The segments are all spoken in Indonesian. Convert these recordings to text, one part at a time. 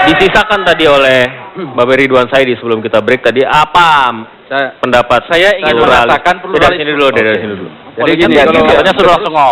Disisakan tadi oleh Bapak Ridwan Saidi sebelum kita break tadi apa pendapat saya ingin mengatakan dari sini dulu, dari sini dulu. Jadi gini,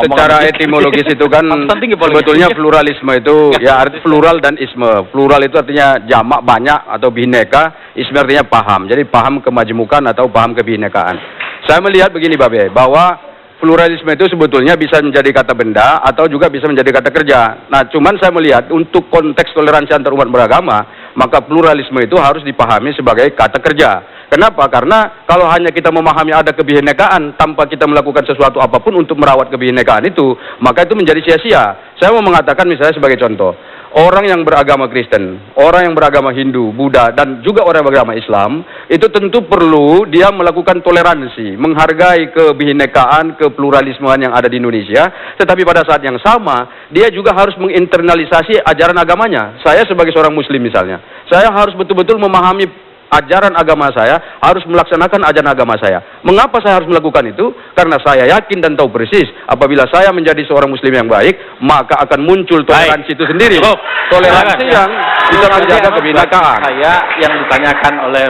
secara etimologis itu kan sebetulnya pluralisme itu ya arti plural dan isme. Plural itu artinya jamak, banyak atau bhineka, isme artinya paham. Jadi paham kemajemukan atau paham kebinekaan. Saya melihat begini Babe, bahwa pluralisme itu sebetulnya bisa menjadi kata benda atau juga bisa menjadi kata kerja. Nah, cuman saya melihat untuk konteks toleransi antar umat beragama, maka pluralisme itu harus dipahami sebagai kata kerja. Kenapa? Karena kalau hanya kita memahami ada kebinekaan tanpa kita melakukan sesuatu apapun untuk merawat kebinekaan itu, maka itu menjadi sia-sia. Saya mau mengatakan misalnya sebagai contoh, orang yang beragama Kristen, orang yang beragama Hindu, Buddha, dan juga orang yang beragama Islam, itu tentu perlu dia melakukan toleransi, menghargai kebinekaan, kepluralismean yang ada di Indonesia, tetapi pada saat yang sama, dia juga harus menginternalisasi ajaran agamanya. Saya sebagai seorang Muslim misalnya, saya harus betul-betul memahami ajaran agama saya, harus melaksanakan ajaran agama saya. Mengapa saya harus melakukan itu? Karena saya yakin dan tahu persis, apabila saya menjadi seorang Muslim yang baik, maka akan muncul toleransi itu sendiri. Toleransi yang bisa menjaga kebinekaan. Saya yang ditanyakan oleh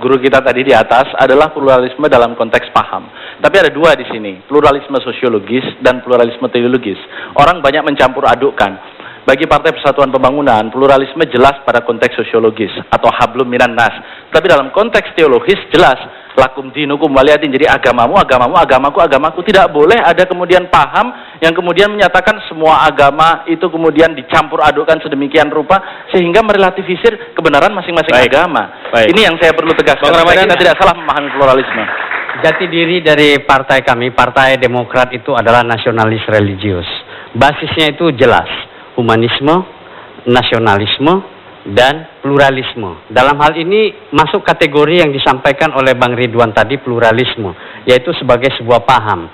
guru kita tadi di atas adalah pluralisme dalam konteks paham. Tapi ada dua di sini, pluralisme sosiologis dan pluralisme teologis. Orang banyak mencampur adukkan. Bagi Partai Persatuan Pembangunan, pluralisme jelas pada konteks sosiologis atau hablum minan nas. Tapi dalam konteks teologis jelas lakum dinukum waliyadin. Jadi agamamu, agamamu, agamaku, agamaku. Tidak boleh ada kemudian paham yang kemudian menyatakan semua agama itu kemudian dicampur adukkan sedemikian rupa sehingga merelatifisir kebenaran masing-masing agama. Ini yang saya perlu tegaskan. Kita tidak salah memahami pluralisme. Jati diri dari partai kami, Partai Demokrat, itu adalah nasionalis religius. Basisnya itu jelas. Humanisme, nasionalisme, dan pluralisme. Dalam hal ini masuk kategori yang disampaikan oleh Bang Ridwan tadi, pluralisme, yaitu sebagai sebuah paham.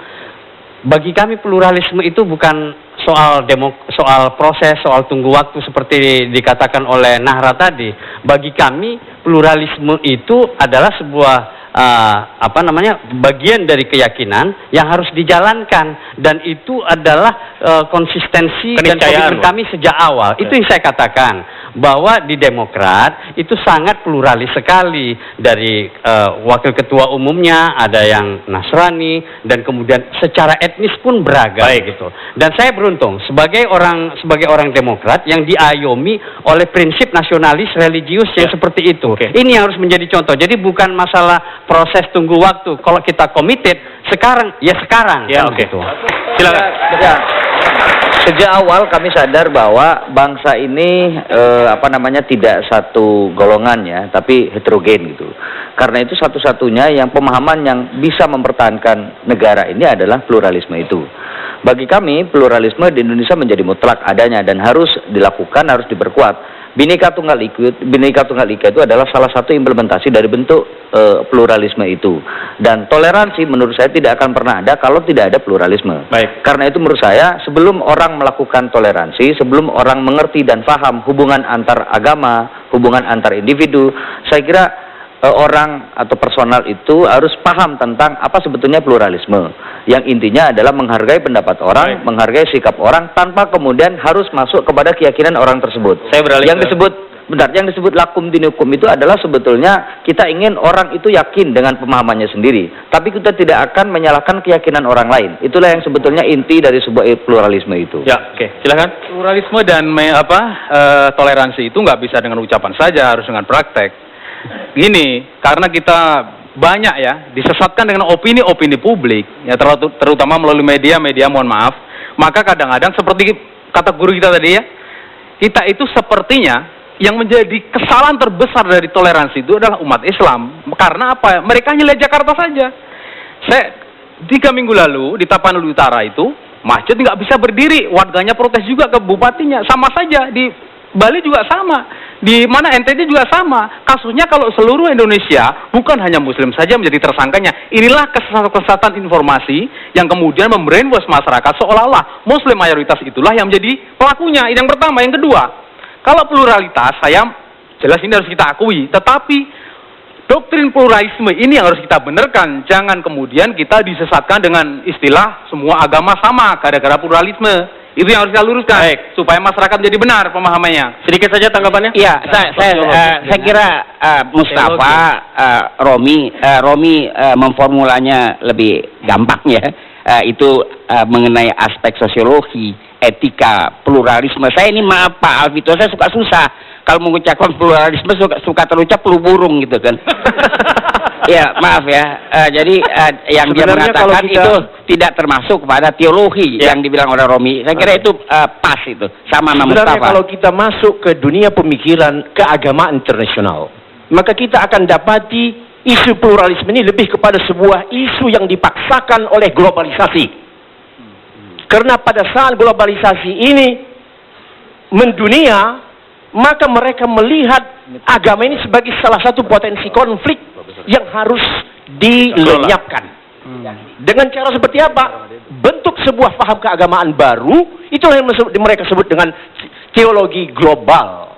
Bagi kami pluralisme itu bukan soal proses, soal tunggu waktu seperti dikatakan oleh Nahra tadi. Bagi kami pluralisme itu adalah sebuah bagian dari keyakinan yang harus dijalankan, dan itu adalah konsistensi dan komitmen kami sejak awal. Itu yang saya katakan, bahwa di Demokrat itu sangat pluralis sekali. Dari wakil ketua umumnya ada yang Nasrani, dan kemudian secara etnis pun beragam gitu. Dan saya beruntung sebagai orang Demokrat yang diayomi oleh prinsip nasionalis religius yang seperti itu. Ini yang harus menjadi contoh. Jadi bukan masalah proses tunggu waktu. Kalau kita committed sekarang, ya sekarang. Ya, gitu. Silakan. Ya. Sejak awal kami sadar bahwa bangsa ini tidak satu golongan ya, tapi heterogen gitu. Karena itu satu-satunya yang pemahaman yang bisa mempertahankan negara ini adalah pluralisme itu. Bagi kami pluralisme di Indonesia menjadi mutlak adanya dan harus dilakukan, harus diperkuat. Bhinneka Tunggal Ika itu adalah salah satu implementasi dari bentuk pluralisme itu. Dan toleransi menurut saya tidak akan pernah ada kalau tidak ada pluralisme. Karena itu menurut saya sebelum orang melakukan toleransi, sebelum orang mengerti dan paham hubungan antar agama, hubungan antar individu, saya kira orang atau personal itu harus paham tentang apa sebetulnya pluralisme. Yang intinya adalah menghargai pendapat orang, menghargai sikap orang tanpa kemudian harus masuk kepada keyakinan orang tersebut. Yang disebut lakum dinukum itu adalah sebetulnya kita ingin orang itu yakin dengan pemahamannya sendiri, tapi kita tidak akan menyalahkan keyakinan orang lain. Itulah yang sebetulnya inti dari sebuah pluralisme itu. Ya, silakan. Pluralisme dan toleransi itu nggak bisa dengan ucapan saja, harus dengan praktek. Gini, karena kita banyak ya disesatkan dengan opini-opini publik, ya terutama melalui media, mohon maaf, maka kadang-kadang seperti kata guru kita tadi ya, kita itu sepertinya yang menjadi kesalahan terbesar dari toleransi itu adalah umat Islam. Karena apa? Mereka hanya lihat Jakarta saja. Saya 3 minggu lalu di Tapanuli Utara itu masjid nggak bisa berdiri, warganya protes juga ke bupatinya, sama saja di Bali juga sama, di mana NTT juga sama. Kasusnya kalau seluruh Indonesia, bukan hanya Muslim saja menjadi tersangkanya. Inilah kesesatan informasi yang kemudian membrainwash masyarakat seolah-olah Muslim mayoritas itulah yang menjadi pelakunya. Ini yang pertama. Yang kedua, kalau pluralitas, saya jelas ini harus kita akui, tetapi doktrin pluralisme ini yang harus kita benarkan. Jangan kemudian kita disesatkan dengan istilah semua agama sama gara-gara pluralisme. Itu yang harus kita luruskan. Baik. Supaya masyarakat menjadi benar pemahamannya. Sedikit saja tanggapannya. Iya, saya kira Mustafa, Romi memformulanya lebih gampang ya. Itu mengenai aspek sosiologi, etika, pluralisme. Saya ini maaf Pak Alvito, saya suka susah kalau mengucapkan pluralisme, suka terucap flu burung gitu kan. Ya maaf ya. Jadi yang dia Sebenarnya mengatakan kalau kita- itu tidak termasuk kepada teologi yang dibilang oleh Romi. Saya kira itu pas itu sama nama Sebenarnya Mustafa. kalau kita masuk ke dunia pemikiran keagamaan internasional, maka kita akan dapati isu pluralisme ini lebih kepada sebuah isu yang dipaksakan oleh globalisasi. Karena pada saat globalisasi ini mendunia, maka mereka melihat agama ini sebagai salah satu potensi konflik yang harus dilenyapkan. Dengan cara seperti apa? Bentuk sebuah paham keagamaan baru, itulah yang mereka sebut dengan teologi global.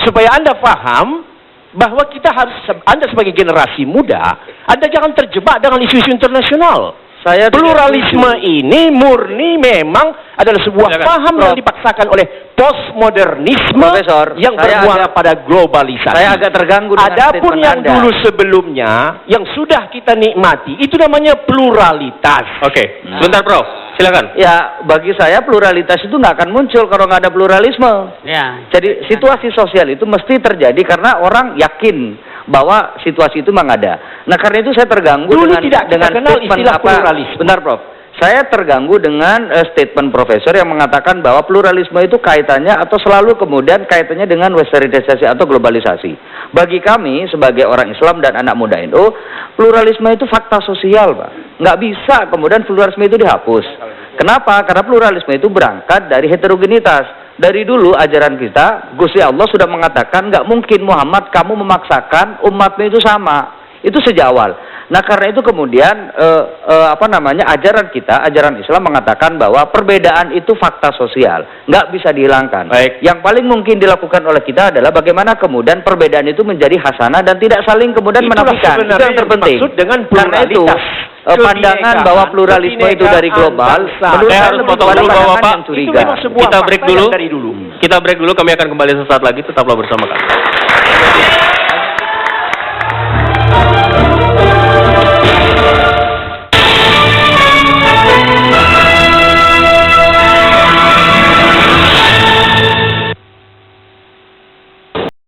Supaya Anda paham bahwa kita harus, Anda sebagai generasi muda, Anda jangan terjebak dengan isu-isu internasional. Pluralisme ini murni memang adalah sebuah paham yang dipaksakan oleh postmodernisme Profesor, yang saya bermuara pada globalisasi. Saya agak terganggu dengan Adapun statement yang Anda. dulu sebelumnya, yang sudah kita nikmati, itu namanya pluralitas. Oke, sebentar Prof. Silakan. Ya, bagi saya pluralitas itu nggak akan muncul kalau nggak ada pluralisme. Ya. Jadi situasi sosial itu mesti terjadi karena orang yakin bahwa situasi itu memang ada. Nah karena itu saya terganggu Dulu dengan tidak kita kenal statement istilah pluralisme. Bentar Prof. Saya terganggu dengan statement profesor yang mengatakan bahwa pluralisme itu kaitannya atau selalu kemudian kaitannya dengan westernisasi atau globalisasi. Bagi kami sebagai orang Islam dan anak muda NU, pluralisme itu fakta sosial, Pak. Nggak bisa kemudian pluralisme itu dihapus. Kenapa? Karena pluralisme itu berangkat dari heterogenitas. Dari dulu ajaran kita, Gusti Allah sudah mengatakan nggak mungkin Muhammad kamu memaksakan umatmu itu sama. Itu sejak awal. Nah karena itu kemudian ajaran kita, ajaran Islam mengatakan bahwa perbedaan itu fakta sosial, nggak bisa dihilangkan. Baik. Yang paling mungkin dilakukan oleh kita adalah bagaimana kemudian perbedaan itu menjadi hasanah dan tidak saling kemudian Itulah menafikan. Itu sebenarnya yang terpenting. dimaksud dengan Karena itu pluralitas. pandangan bahwa pluralisme itu dari global, menurut Saya saya harus lebih potong pada dulu, pandangan Bapak. yang curiga. Itu memang sebuah Kita break fakta dulu. yang dari dulu. Kita break dulu, kami akan kembali sesaat lagi, tetaplah bersama kami.